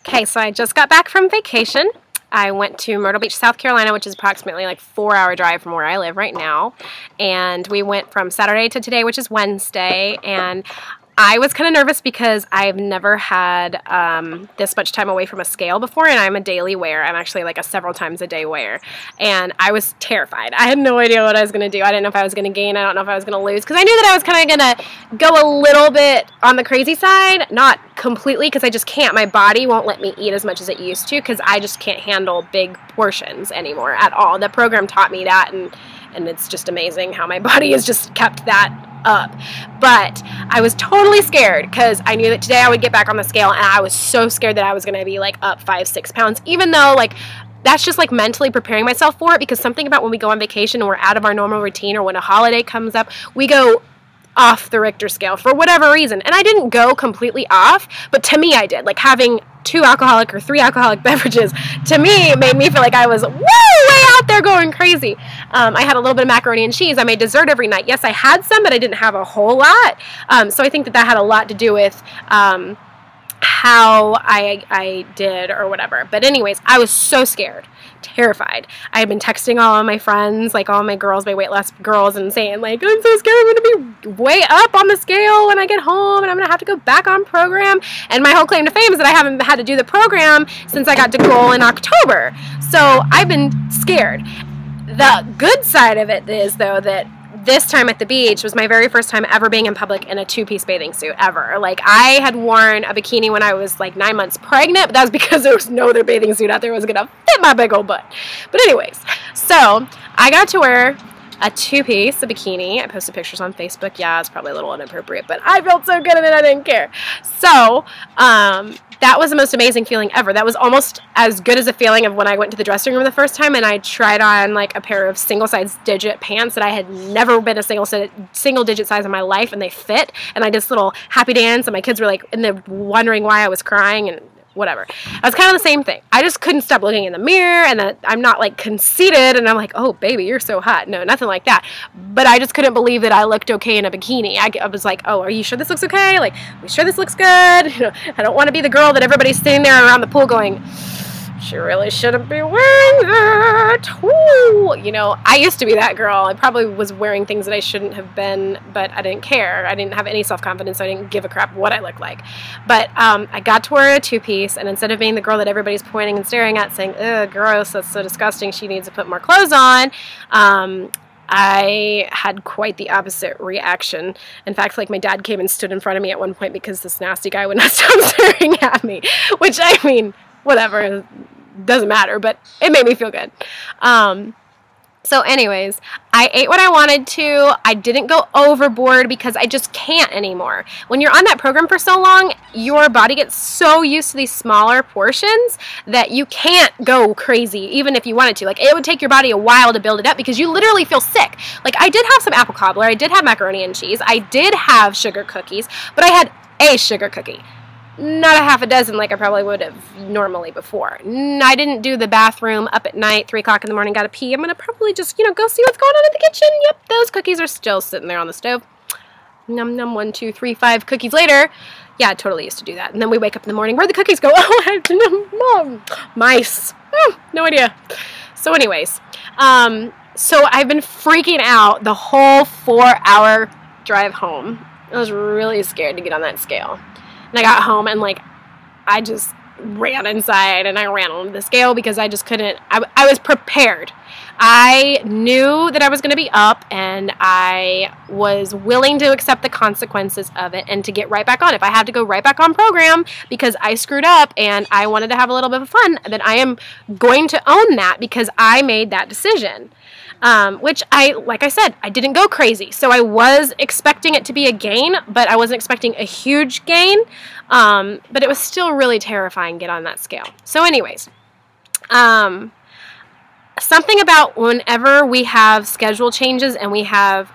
Okay, so I just got back from vacation. I went to Myrtle Beach, South Carolina, which is approximately like 4-hour drive from where I live right now. And we went from Saturday to today, which is Wednesday. And I was kind of nervous because I've never had this much time away from a scale before, and I'm a daily wearer. I'm actually like a several times a day wearer. And I was terrified. I had no idea what I was going to do. I didn't know if I was going to gain. I don't know if I was going to lose, because I knew that I was kind of going to go a little bit on the crazy side, not completely, because I just can't. My body won't let me eat as much as it used to, because I just can't handle big portions anymore at all. The program taught me that, and it's just amazing how my body has just kept that up. But I was totally scared because I knew that today I would get back on the scale, and I was so scared that I was going to be like up 5-6 pounds, even though like that's just like mentally preparing myself for it, because something about when we go on vacation and we're out of our normal routine, or when a holiday comes up, we go off the Richter scale for whatever reason. And I didn't go completely off, but to me I did. Like having 2 alcoholic or 3 alcoholic beverages to me made me feel like I was way out there going crazy. I had a little bit of macaroni and cheese. I made dessert every night. Yes, I had some, but I didn't have a whole lot. So I think that had a lot to do with how I did or whatever. But anyways, I was so scared, terrified. I had been texting all of my friends, like all my girls, my weight loss girls, and saying like, I'm so scared I'm going to be way up on the scale when I get home, and I'm going to have to go back on program. And my whole claim to fame is that I haven't had to do the program since I got to goal in October. So I've been scared. The good side of it is, though, that this time at the beach was my very first time ever being in public in a 2-piece bathing suit ever. Like, I had worn a bikini when I was like 9 months pregnant, but that was because there was no other bathing suit out there that was gonna fit my big old butt. But anyways, so I got to wear a 2-piece, a bikini. I posted pictures on Facebook. Yeah, it's probably a little inappropriate, but I felt so good in it, I didn't care. So, that was the most amazing feeling ever. That was almost as good as a feeling of when I went to the dressing room the first time and I tried on like a pair of single-size digit pants that I had never been a single-digit size in my life, and they fit. And I did this little happy dance, and my kids were like, and they're wondering why I was crying and whatever. I was kind of the same thing. I just couldn't stop looking in the mirror, and that I'm not like conceited and I'm like, oh baby, you're so hot. No, nothing like that. But I just couldn't believe that I looked okay in a bikini. I was like, oh, are you sure this looks okay? Like, are you sure this looks good? You know, I don't want to be the girl that everybody's sitting there around the pool going, she really shouldn't be wearing that. Ooh. You know, I used to be that girl. I probably was wearing things that I shouldn't have been, but I didn't care. I didn't have any self-confidence, so I didn't give a crap what I looked like. But I got to wear a 2-piece, and instead of being the girl that everybody's pointing and staring at saying, ugh, gross, that's so disgusting, she needs to put more clothes on, I had quite the opposite reaction. In fact, like, my dad came and stood in front of me at one point because this nasty guy would not stop staring at me, which, I mean, whatever, doesn't matter, but it made me feel good. So anyways, I ate what I wanted to. I didn't go overboard because I just can't anymore. When you're on that program for so long, your body gets so used to these smaller portions that you can't go crazy, even if you wanted to. Like, it would take your body a while to build it up because you literally feel sick. Like, I did have some apple cobbler, I did have macaroni and cheese, I did have sugar cookies, but I had a sugar cookie. Not a half a dozen like I probably would have normally before. I didn't do the bathroom up at night, 3 o'clock in the morning, gotta pee. I'm gonna probably just, you know, go see what's going on in the kitchen. Yep, those cookies are still sitting there on the stove. Num num, 1, 2, 3, 5 cookies later. Yeah, I totally used to do that. And then we wake up in the morning, where'd the cookies go? Oh, Mom, mice. No idea. So anyways, so I've been freaking out the whole 4-hour drive home. I was really scared to get on that scale. And I got home and, like, I just ran inside and I ran on the scale because I just couldn't. I was prepared. I knew that I was going to be up, and I was willing to accept the consequences of it and to get right back on. If I had to go right back on program because I screwed up and I wanted to have a little bit of fun, then I am going to own that because I made that decision. Which like I said, I didn't go crazy. So I was expecting it to be a gain, but I wasn't expecting a huge gain. But it was still really terrifying to get on that scale. So anyways, something about whenever we have schedule changes and we have,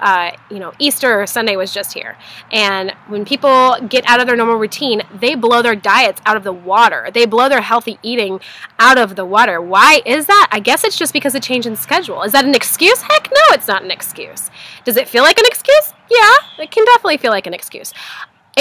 you know, Easter Sunday was just here. And when people get out of their normal routine, they blow their diets out of the water. They blow their healthy eating out of the water. Why is that? I guess it's just because of change in schedule. Is that an excuse? Heck no, it's not an excuse. Does it feel like an excuse? Yeah, it can definitely feel like an excuse.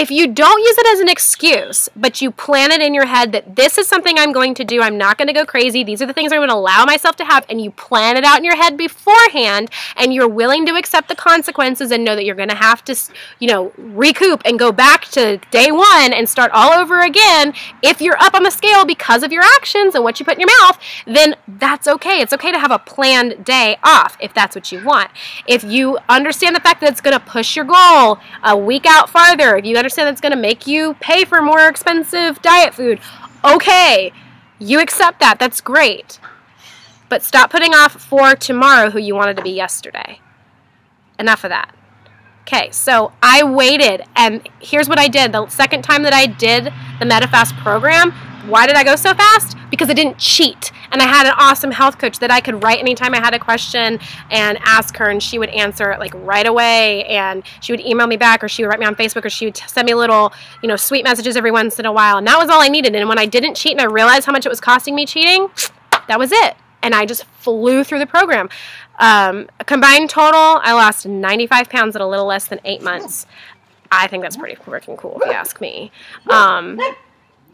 If you don't use it as an excuse, but you plan it in your head that this is something I'm going to do, I'm not going to go crazy, these are the things I'm going to allow myself to have, and you plan it out in your head beforehand, and you're willing to accept the consequences and know that you're going to have to, you know, recoup and go back to day one and start all over again, if you're up on the scale because of your actions and what you put in your mouth, then that's okay. It's okay to have a planned day off if that's what you want. If you understand the fact that it's going to push your goal a week out farther, if you understand that it's going to make you pay for more expensive diet food, okay, you accept that. That's great. But stop putting off for tomorrow who you wanted to be yesterday. Enough of that. Okay, so I waited, and here's what I did. The second time that I did the MetaFast program, why did I go so fast? Because I didn't cheat. And I had an awesome health coach that I could write anytime I had a question and ask her, and she would answer it like right away, and she would email me back, or she would write me on Facebook, or she would send me little, you know, sweet messages every once in a while. And that was all I needed. And when I didn't cheat and I realized how much it was costing me cheating, that was it. And I just flew through the program. Combined total, I lost 95 pounds in a little less than 8 months. I think that's pretty freaking cool if you ask me.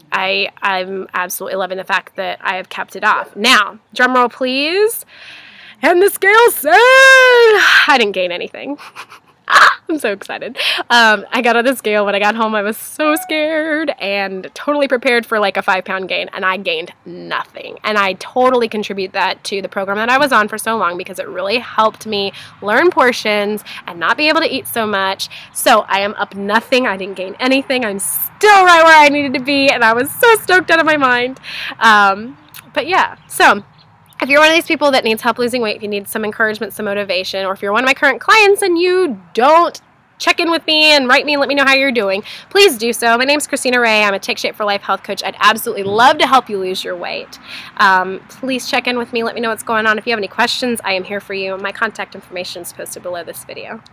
I'm absolutely loving the fact that I have kept it off. Now, drum roll please. And the scale said I didn't gain anything. I'm so excited. I got on the scale. When I got home, I was so scared and totally prepared for like a 5-pound gain, and I gained nothing. And I totally contribute that to the program that I was on for so long, because it really helped me learn portions and not be able to eat so much. So I am up nothing. I didn't gain anything. I'm still right where I needed to be, and I was so stoked out of my mind. But yeah, so if you're one of these people that needs help losing weight, if you need some encouragement, some motivation, or if you're one of my current clients and you don't check in with me and write me and let me know how you're doing, please do so. My name's Kristina Ray. I'm a Take Shape for Life health coach. I'd absolutely love to help you lose your weight. Please check in with me. Let me know what's going on. If you have any questions, I am here for you. My contact information is posted below this video.